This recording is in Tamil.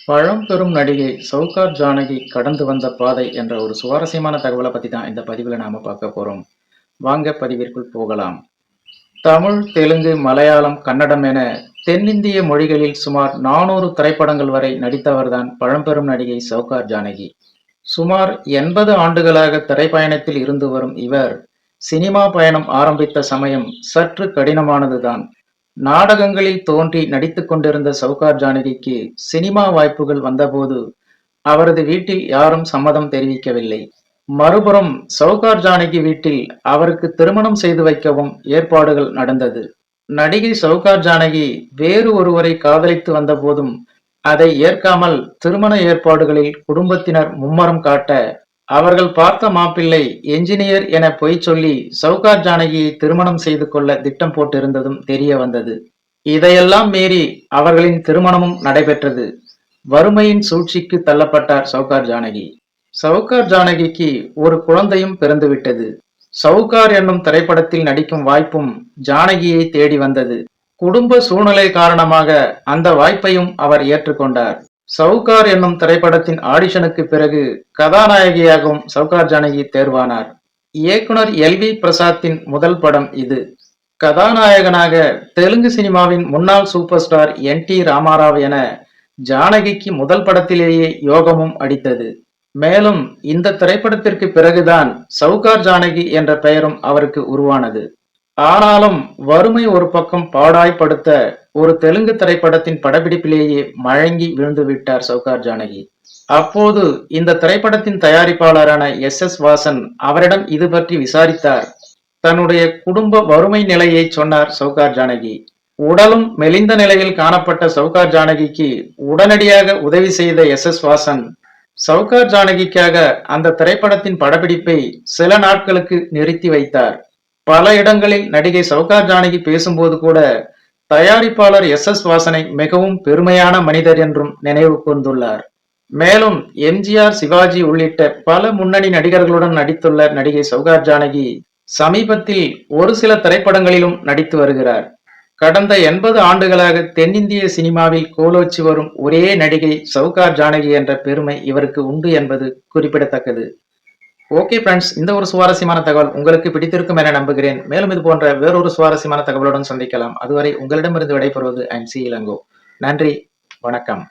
பழம்பெரும் நடிகை சௌகார் ஜானகி கடந்து வந்த பாதை என்ற ஒரு சுவாரஸ்யமான தகவலை பத்தி தான் இந்த பதிவுல நாம பார்க்க போறோம். வாங்க பதிவிற்குள் போகலாம். தமிழ், தெலுங்கு, மலையாளம், கன்னடம் என தென்னிந்திய மொழிகளில் சுமார் 400 திரைப்படங்கள் வரை நடித்தவர்தான் பழம்பெரும் நடிகை சௌகார் ஜானகி. சுமார் 80 ஆண்டுகளாக திரைப்பயணத்தில் இருந்து வரும் இவர் சினிமா பயணம் ஆரம்பித்த சமயம் சற்று கடினமானதுதான். நாடகங்களில் தோன்றி நடித்துக் கொண்டிருந்த சௌகார் ஜானகிக்கு சினிமா வாய்ப்புகள் வந்தபோது அவரது வீட்டில் யாரும் சம்மதம் தெரிவிக்கவில்லை. மறுபுறம் சௌகார் ஜானகி வீட்டில் அவருக்கு திருமணம் செய்து வைக்கவும் ஏற்பாடுகள் நடந்தது. நடிகை சௌகார் ஜானகி வேறு ஒருவரை காதலித்து வந்த போதும் அதை ஏற்காமல் திருமண ஏற்பாடுகளில் குடும்பத்தினர் மும்மரம் காட்ட, அவர்கள் பார்த்த மாப்பிள்ளை என்ஜினியர் என பொய் சொல்லி சௌகார் ஜானகியை திருமணம் செய்து கொள்ள திட்டம் போட்டிருந்ததும் தெரிய வந்தது. இதையெல்லாம் மீறி அவர்களின் திருமணமும் நடைபெற்றது. வறுமையின் சூழ்ச்சிக்கு தள்ளப்பட்டார் சௌகார் ஜானகி. சௌகார் ஜானகிக்கு ஒரு குழந்தையும் பிறந்துவிட்டது. சௌகார் என்னும் திரைப்படத்தில் நடிக்கும் வாய்ப்பும் ஜானகியை தேடி வந்தது. குடும்ப சூழ்நிலை காரணமாக அந்த வாய்ப்பையும் அவர் ஏற்றுக்கொண்டார். சௌகார் என்னும் திரைப்படத்தின் ஆடிஷனுக்கு பிறகு கதாநாயகியாகவும் சௌகார் ஜானகி தேர்வானார். இயக்குனர் எல்.வி. பிரசாத்தின் முதல் படம் இது. கதாநாயகனாக தெலுங்கு சினிமாவின் முன்னாள் சூப்பர் ஸ்டார் என்.டி. ராமாராவ் என ஜானகிக்கு முதல் படத்திலேயே யோகமும் அடித்தது. மேலும் இந்த திரைப்படத்திற்கு பிறகுதான் சௌகார் ஜானகி என்ற பெயரும் அவருக்கு உருவானது. ஆனாலும் வறுமை ஒரு பக்கம் பாடாய்படுத்த ஒரு தெலுங்கு திரைப்படத்தின் படப்பிடிப்பிலேயே மயங்கி விழுந்து விட்டார் சௌகார் ஜானகி. அப்போது இந்த திரைப்படத்தின் தயாரிப்பாளரான எஸ். வாசன் அவரிடம் இது பற்றி விசாரித்தார். தன்னுடைய குடும்ப வறுமை நிலையை சொன்னார் சௌகார் ஜானகி. உடலும் மெலிந்த நிலையில் காணப்பட்ட சௌகார் ஜானகிக்கு உடனடியாக உதவி செய்த எஸ். வாசன் சௌகார் ஜானகிக்காக அந்த திரைப்படத்தின் படப்பிடிப்பை சில நாட்களுக்கு நிறுத்தி வைத்தார். பல இடங்களில் நடிகை சௌகார் ஜானகி பேசும்போது கூட தயாரிப்பாளர் எஸ். வாசனை மிகவும் பெருமையான மனிதர் என்றும் நினைவு கூர்ந்துள்ளார். மேலும் எம்ஜிஆர், சிவாஜி உள்ளிட்ட பல முன்னணி நடிகர்களுடன் நடித்துள்ள நடிகை சௌகார் ஜானகி சமீபத்தில் ஒரு சில திரைப்படங்களிலும் நடித்து வருகிறார். கடந்த 80 ஆண்டுகளாக தென்னிந்திய சினிமாவில் கோலோச்சி வரும் ஒரே நடிகை சௌகார் ஜானகி என்ற பெருமை இவருக்கு உண்டு என்பது குறிப்பிடத்தக்கது. ஓகே ஃப்ரெண்ட்ஸ், இந்த ஒரு சுவாரஸ்யமான தகவல் உங்களுக்கு பிடித்திருக்கும் என நம்புகிறேன். மேலும் இது போன்ற வேறொரு சுவாரஸ்யமான தகவலுடன் சந்திக்கலாம். அதுவரை உங்களிடமிருந்து விடைபெறுவது ஐம் சி இளங்கோ. நன்றி, வணக்கம்.